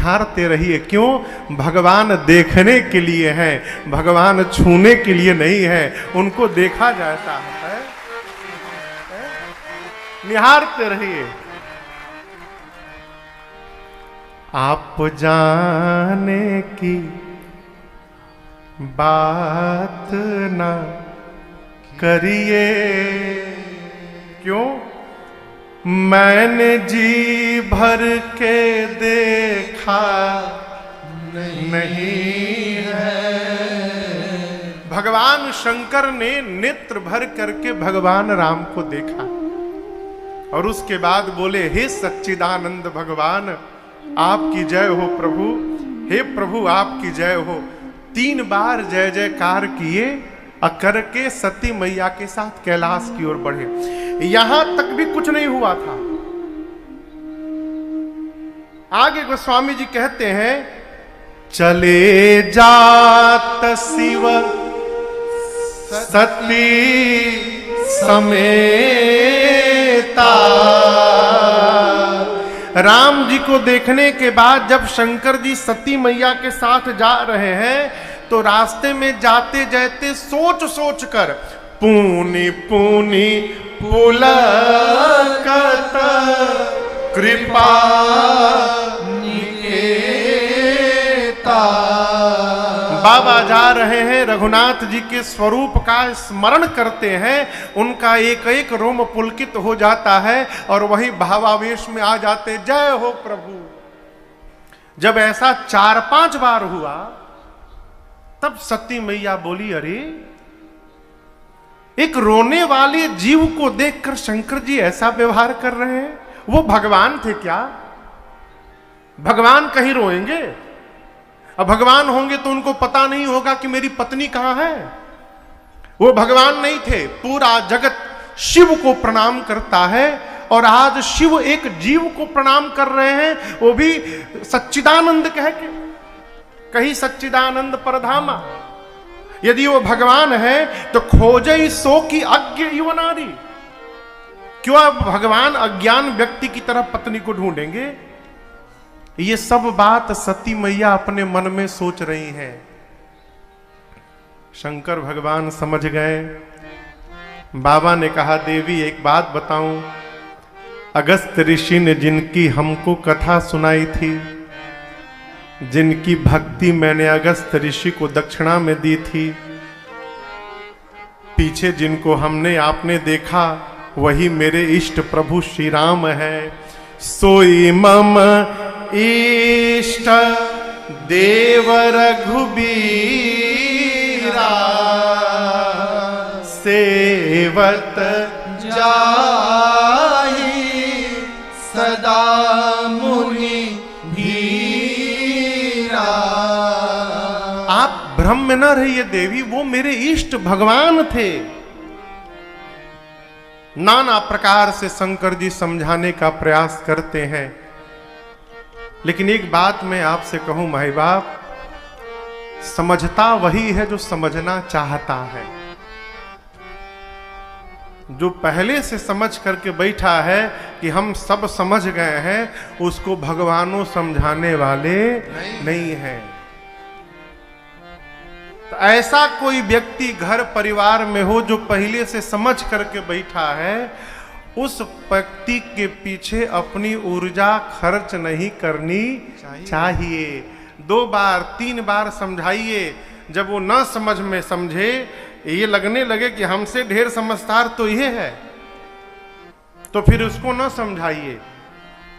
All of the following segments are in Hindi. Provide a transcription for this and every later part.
निहारते रहिए। क्यों? भगवान देखने के लिए हैं, भगवान छूने के लिए नहीं है। उनको देखा जाता है, निहारते रहिए। आप जाने की बात ना करिए। क्यों? मैंने जी भर के देखा नहीं है। भगवान शंकर ने नेत्र भर करके भगवान राम को देखा और उसके बाद बोले, हे सच्चिदानंद भगवान आपकी जय हो प्रभु, हे प्रभु आपकी जय हो। 3 बार जय जयकार किए और करके सती मैया के साथ कैलाश की ओर बढ़े। यहां तक भी कुछ नहीं हुआ था। आगे गोस्वामी जी कहते हैं, चले जात शिव सती समेता। राम जी को देखने के बाद जब शंकर जी सती मैया के साथ जा रहे हैं तो रास्ते में जाते जाते सोच सोच कर पूनी पूनी पुलकत कृपा निकेता। बाबा जा रहे हैं, रघुनाथ जी के स्वरूप का स्मरण करते हैं, उनका एक एक रोम पुलकित हो जाता है और वही भावावेश में आ जाते, जय हो प्रभु। जब ऐसा 4-5 बार हुआ तब सती मैया बोली, अरे एक रोने वाले जीव को देखकर शंकर जी ऐसा व्यवहार कर रहे हैं। वो भगवान थे क्या? भगवान कहीं रोएंगे? अब भगवान होंगे तो उनको पता नहीं होगा कि मेरी पत्नी कहां है। वो भगवान नहीं थे। पूरा जगत शिव को प्रणाम करता है और आज शिव एक जीव को प्रणाम कर रहे हैं, वो भी सच्चिदानंद कह के। कहीं सच्चिदानंद परधामा। यदि वो भगवान है तो खोजे सो की अज्ञ युवनारी। क्यों अब भगवान अज्ञान व्यक्ति की तरह पत्नी को ढूंढेंगे? ये सब बात सती मैया अपने मन में सोच रही हैं। शंकर भगवान समझ गए। बाबा ने कहा, देवी एक बात बताऊं, अगस्त ऋषि ने जिनकी हमको कथा सुनाई थी, जिनकी भक्ति मैंने अगस्त ऋषि को दक्षिणा में दी थी, पीछे जिनको हमने आपने देखा वही मेरे इष्ट प्रभु श्री राम है। सोई मम इष्ट देव रघुबीरा सेवत जाहि सदा मुनि भीरा। आप भ्रम में न रहिए देवी, वो मेरे इष्ट भगवान थे। नाना प्रकार से शंकर जी समझाने का प्रयास करते हैं, लेकिन एक बात मैं आपसे कहूं माई बाप, समझता वही है जो समझना चाहता है। जो पहले से समझ करके बैठा है कि हम सब समझ गए हैं, उसको भगवानों समझाने वाले नहीं हैं। तो ऐसा कोई व्यक्ति घर परिवार में हो जो पहले से समझ करके बैठा है, उस व्यक्ति के पीछे अपनी ऊर्जा खर्च नहीं करनी चाहिए। 2 बार 3 बार समझाइए, जब वो न समझ में समझे, ये लगने लगे कि हमसे ढेर समझदार तो ये है, तो फिर उसको न समझाइए,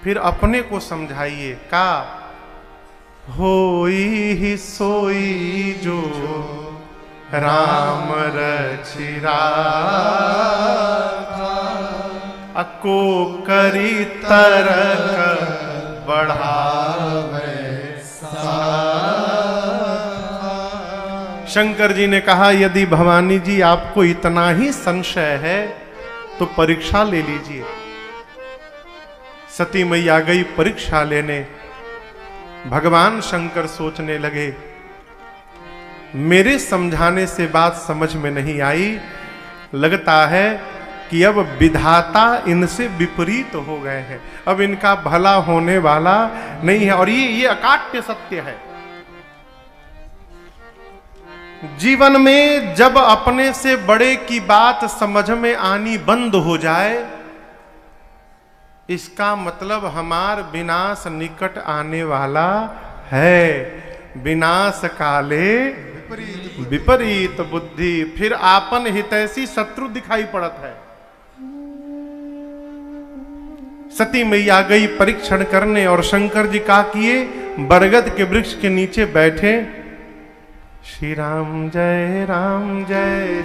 फिर अपने को समझाइए। का होई ही सोई जो राम रचिरा अको करी तरक बढ़ावे। शंकर जी ने कहा, यदि भवानी जी आपको इतना ही संशय है तो परीक्षा ले लीजिए। सती मैया गई परीक्षा लेने। भगवान शंकर सोचने लगे, मेरे समझाने से बात समझ में नहीं आई, लगता है कि अब विधाता इनसे विपरीत हो गए हैं, अब इनका भला होने वाला नहीं है। और ये अकाट्य सत्य है। जीवन में जब अपने से बड़े की बात समझ में आनी बंद हो जाए, इसका मतलब हमार विनाश निकट आने वाला है। विनाश काले विपरीत बुद्धि, फिर आपन हितैषी शत्रु दिखाई पड़त है। सती मैया गई परीक्षण करने और शंकर जी का किए बरगद के वृक्ष के नीचे बैठे। श्री राम जय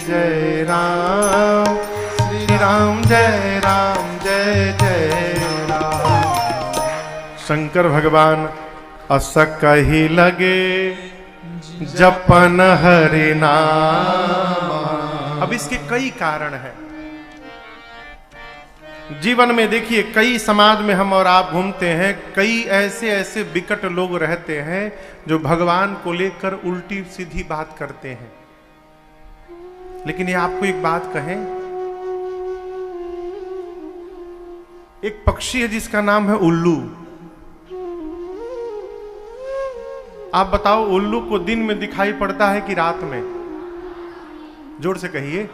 जय राम, श्री राम जय जय राम। शंकर भगवान अस कही लगे जपन हरि नाम। अब इसके कई कारण हैं। जीवन में देखिए, कई समाज में हम और आप घूमते हैं, कई ऐसे विकट लोग रहते हैं जो भगवान को लेकर उल्टी सीधी बात करते हैं। लेकिन ये आपको एक बात कहें, एक पक्षी है जिसका नाम है उल्लू। आप बताओ, उल्लू को दिन में दिखाई पड़ता है कि रात में? जोर से कहिए।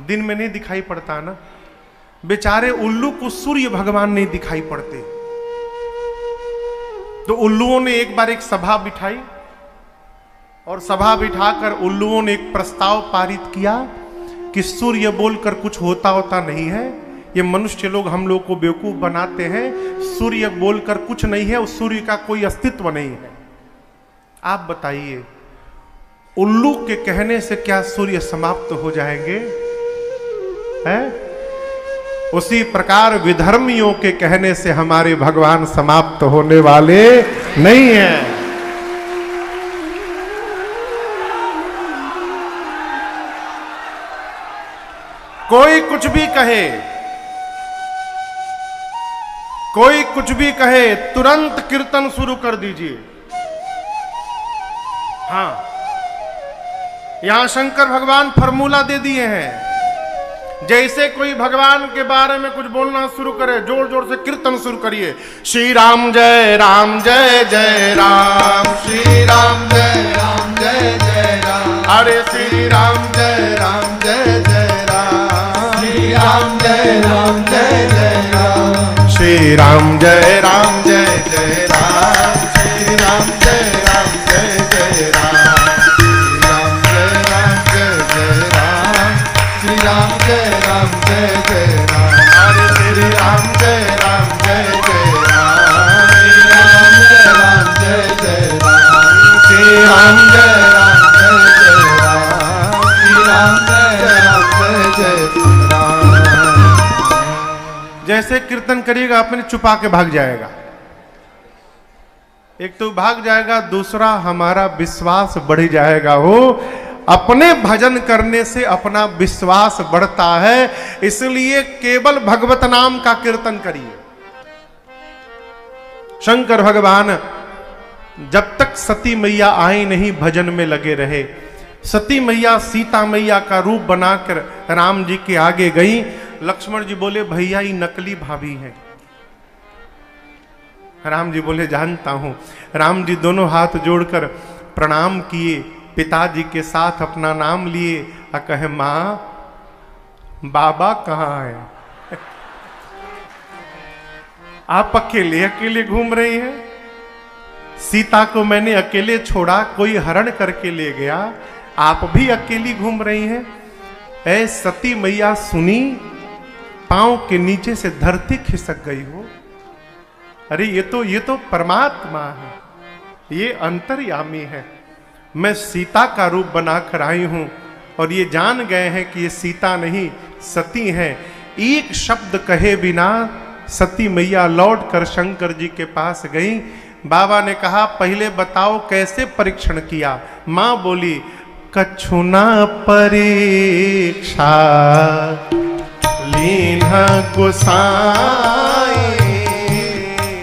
दिन में नहीं दिखाई पड़ता ना। बेचारे उल्लू को सूर्य भगवान नहीं दिखाई पड़ते। तो उल्लुओं ने एक बार एक सभा बिठाई और सभा बिठाकर उल्लुओं ने एक प्रस्ताव पारित किया कि सूर्य बोलकर कुछ होता नहीं है। ये मनुष्य लोग हम लोग को बेवकूफ बनाते हैं। सूर्य बोलकर कुछ नहीं है, उस सूर्य का कोई अस्तित्व नहीं है। आप बताइए, उल्लू के कहने से क्या सूर्य समाप्त हो जाएंगे? हैं? उसी प्रकार विधर्मियों के कहने से हमारे भगवान समाप्त होने वाले नहीं हैं। कोई कुछ भी कहे, कोई कुछ भी कहे, तुरंत कीर्तन शुरू कर दीजिए। हां, यहां शंकर भगवान फॉर्मूला दे दिए हैं। जैसे कोई भगवान के बारे में कुछ बोलना शुरू करे, जोर जोर से कीर्तन शुरू करिए। श्री राम जय जय राम, श्री राम जय जय राम, अरे श्री राम जय जय राम, श्री राम जय जय राम, श्री राम जय जय राम, श्री राम जय जय राम, श्री राम जय जय राम, हरे श्री राम जय जय राम, श्री राम जय जय राम, श्री राम जय जय राम। जैसे कीर्तन करिएगा अपने छुपा के भाग जाएगा। एक तो भाग जाएगा, दूसरा हमारा विश्वास बढ़ जाएगा। हो अपने भजन करने से अपना विश्वास बढ़ता है, इसलिए केवल भगवत नाम का कीर्तन करिए। शंकर भगवान जब तक सती मैया आई नहीं भजन में लगे रहे। सती मैया सीता मैया का रूप बनाकर राम जी के आगे गई। लक्ष्मण जी बोले, भैया ये नकली भाभी है। राम जी बोले, जानता हूं। राम जी दोनों हाथ जोड़कर प्रणाम किए, पिताजी के साथ अपना नाम लिए और कहे, मां बाबा कहाँ है? आप अकेले घूम रही हैं। सीता को मैंने अकेले छोड़ा, कोई हरण करके ले गया, आप भी अकेली घूम रही हैं। ऐ सती मैया सुनी, पांव के नीचे से धरती खिसक गई हो। अरे ये तो परमात्मा है, ये अंतर्यामी है। मैं सीता का रूप बनाकर आई हूं और ये जान गए हैं कि ये सीता नहीं सती है। एक शब्द कहे बिना सती मैया लौट कर शंकर जी के पास गई। बाबा ने कहा, पहले बताओ कैसे परीक्षण किया? मां बोली, कछुना परीक्षा लीन गोसाई,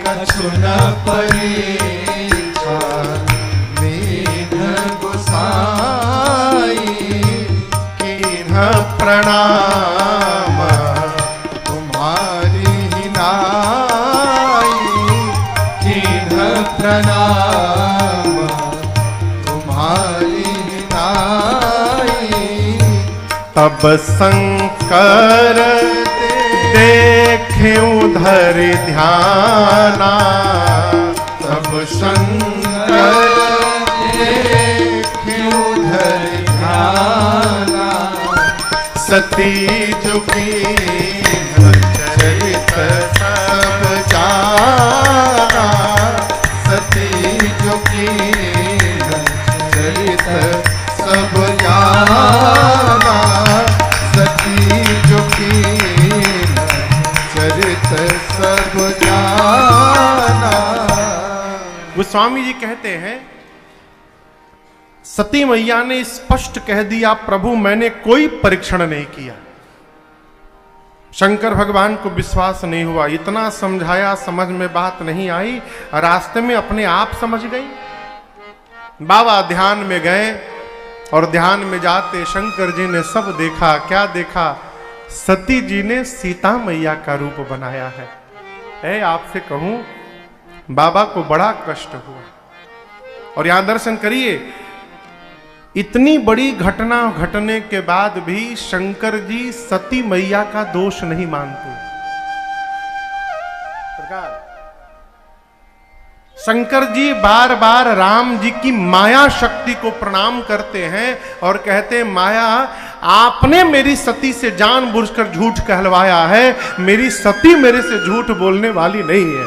कछुना परीक्षा लीन गोसाई, कीन्ह प्रणाम प्रणाम तुम्हारी नाई। तब शंकर देखे उधर ध्याना, तब शंकर देखे उधर ध्याना। सती झुकी चरित सब जाना, सती झुकी चरित सब जाना, सती झुकी चरित सब जाना। गोस्वामी जी कहते हैं सती मैया ने स्पष्ट कह दिया, प्रभु मैंने कोई परीक्षण नहीं किया। शंकर भगवान को विश्वास नहीं हुआ, इतना समझाया समझ में बात नहीं आई, रास्ते में अपने आप समझ गई। बाबा ध्यान में गए और ध्यान में जाते शंकर जी ने सब देखा। क्या देखा? सती जी ने सीता मैया का रूप बनाया है। आपसे कहूं, बाबा को बड़ा कष्ट हुआ। और यहां दर्शन करिए, इतनी बड़ी घटना घटने के बाद भी शंकर जी सती मैया का दोष नहीं मानते। शंकर जी बार बार राम जी की माया शक्ति को प्रणाम करते हैं और कहते हैं, माया आपने मेरी सती से जानबूझकर झूठ कहलवाया है, मेरी सती मेरे से झूठ बोलने वाली नहीं है।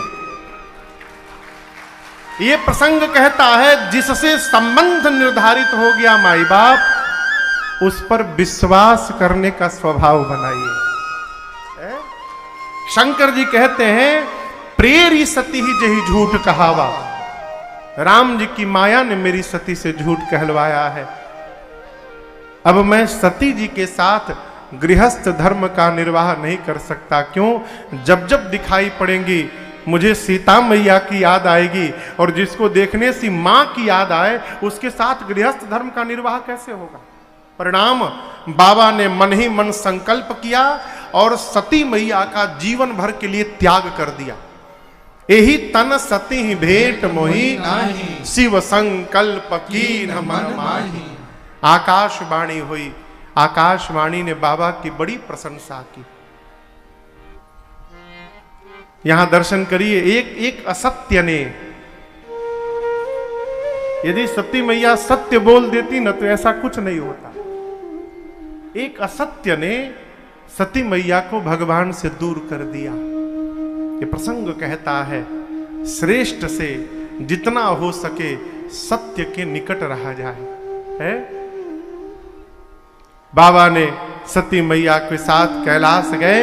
ये प्रसंग कहता है, जिससे संबंध निर्धारित हो गया माई बाप, उस पर विश्वास करने का स्वभाव बनाइए। शंकर जी कहते हैं, प्रेरी सती ही जही झूठ कहावा। राम जी की माया ने मेरी सती से झूठ कहलवाया है। अब मैं सती जी के साथ गृहस्थ धर्म का निर्वाह नहीं कर सकता। क्यों? जब जब दिखाई पड़ेंगी मुझे सीता मैया की याद आएगी, और जिसको देखने से मां की याद आए, उसके साथ गृहस्थ धर्म का निर्वाह कैसे होगा? परिणाम, बाबा ने मन ही मन संकल्प किया और सती मैया का जीवन भर के लिए त्याग कर दिया। यही तन सती ही भेंट मोही, शिव संकल्प कीन मन माही। आकाशवाणी हुई, आकाशवाणी ने बाबा की बड़ी प्रशंसा की। यहां दर्शन करिए, एक असत्य ने, यदि सती मैया सत्य बोल देती ना तो ऐसा कुछ नहीं होता। एक असत्य ने सती मैया को भगवान से दूर कर दिया। ये प्रसंग कहता है, श्रेष्ठ से जितना हो सके सत्य के निकट रहा जाए। है बाबा ने सती मैया के साथ कैलाश गए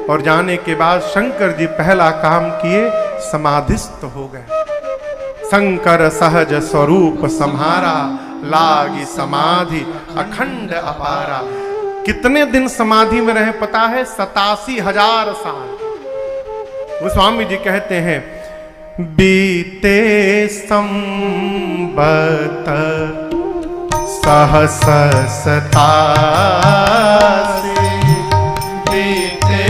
और जाने के बाद शंकर जी पहला काम किए, समाधिस्थ हो गए। शंकर सहज स्वरूप सम्हारा, लागी समाधि अखंड अपारा। कितने दिन समाधि में रहे पता है? 87,000 साल। गोस्वामी जी कहते हैं, बीते संबत सहस सतासी, बीते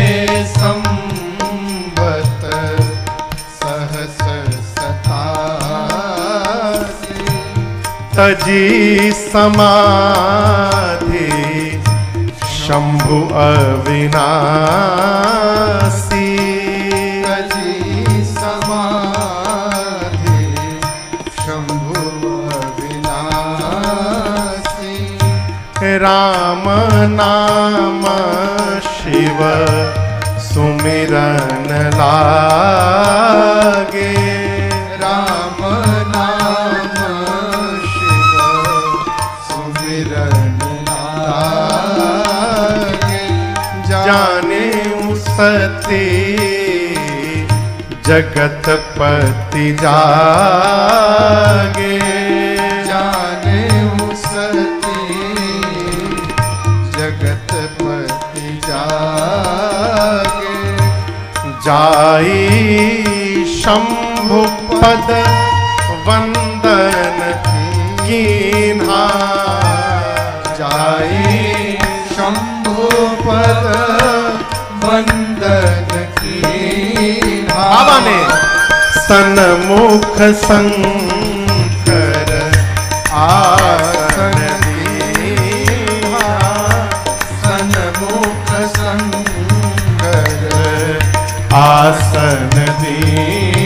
संबत सहस सतासी। तजी समाधि शंभु अविनाशी, राम नाम शिव सुमिरन लागे। राम नाम शिव सुमिरन लागे। जाने सती जगतपति जागे। जाई शंभु पद वंदन कीन्हा, जाई शंभु पद वंदन कीन्हा। बाबा ने सन्मुख शंकर आसन दीन्हा, सन्मुख शंकर आसन दीन्हा।